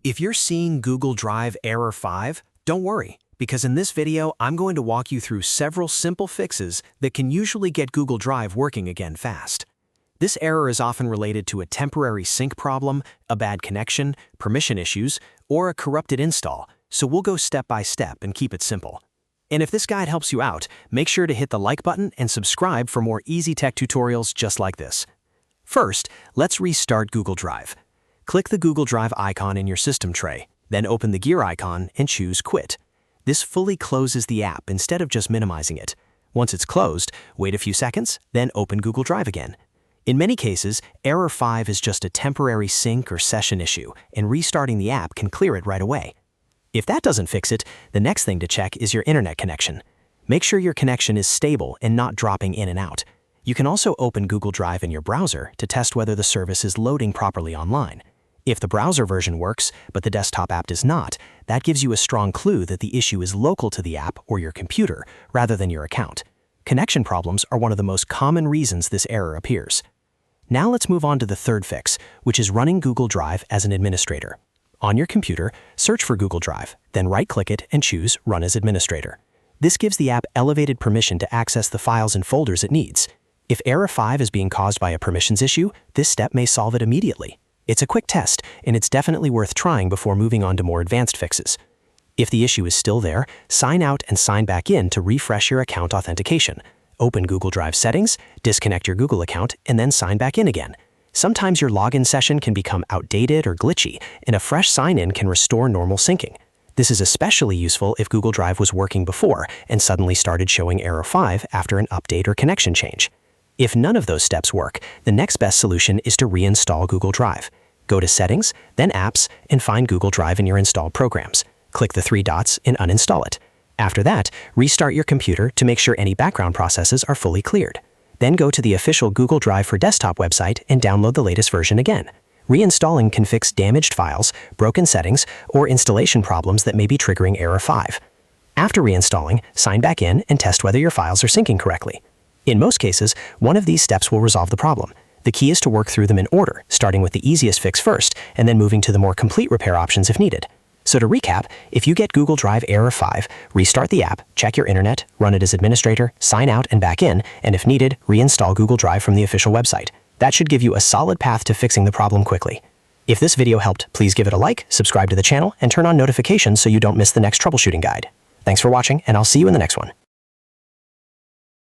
If you're seeing Google Drive error 5, don't worry, because in this video, I'm going to walk you through several simple fixes that can usually get Google Drive working again fast. This error is often related to a temporary sync problem, a bad connection, permission issues, or a corrupted install, so we'll go step by step and keep it simple. And if this guide helps you out, make sure to hit the like button and subscribe for more easy tech tutorials just like this. First, let's restart Google Drive. Click the Google Drive icon in your system tray, then open the gear icon and choose Quit. This fully closes the app instead of just minimizing it. Once it's closed, wait a few seconds, then open Google Drive again. In many cases, error 5 is just a temporary sync or session issue, and restarting the app can clear it right away. If that doesn't fix it, the next thing to check is your internet connection. Make sure your connection is stable and not dropping in and out. You can also open Google Drive in your browser to test whether the service is loading properly online. If the browser version works, but the desktop app does not, that gives you a strong clue that the issue is local to the app or your computer, rather than your account. Connection problems are one of the most common reasons this error appears. Now let's move on to the third fix, which is running Google Drive as an administrator. On your computer, search for Google Drive, then right-click it and choose Run as Administrator. This gives the app elevated permission to access the files and folders it needs. If error 5 is being caused by a permissions issue, this step may solve it immediately. It's a quick test, and it's definitely worth trying before moving on to more advanced fixes. If the issue is still there, sign out and sign back in to refresh your account authentication. Open Google Drive settings, disconnect your Google account, and then sign back in again. Sometimes your login session can become outdated or glitchy, and a fresh sign-in can restore normal syncing. This is especially useful if Google Drive was working before and suddenly started showing error 5 after an update or connection change. If none of those steps work, the next best solution is to reinstall Google Drive. Go to Settings, then Apps, and find Google Drive in your installed programs. Click the three dots and uninstall it. After that, restart your computer to make sure any background processes are fully cleared. Then go to the official Google Drive for Desktop website and download the latest version again. Reinstalling can fix damaged files, broken settings, or installation problems that may be triggering error 5. After reinstalling, sign back in and test whether your files are syncing correctly. In most cases, one of these steps will resolve the problem. The key is to work through them in order, starting with the easiest fix first, and then moving to the more complete repair options if needed. So to recap, if you get Google Drive error 5, restart the app, check your internet, run it as administrator, sign out and back in, and if needed, reinstall Google Drive from the official website. That should give you a solid path to fixing the problem quickly. If this video helped, please give it a like, subscribe to the channel, and turn on notifications so you don't miss the next troubleshooting guide. Thanks for watching, and I'll see you in the next one.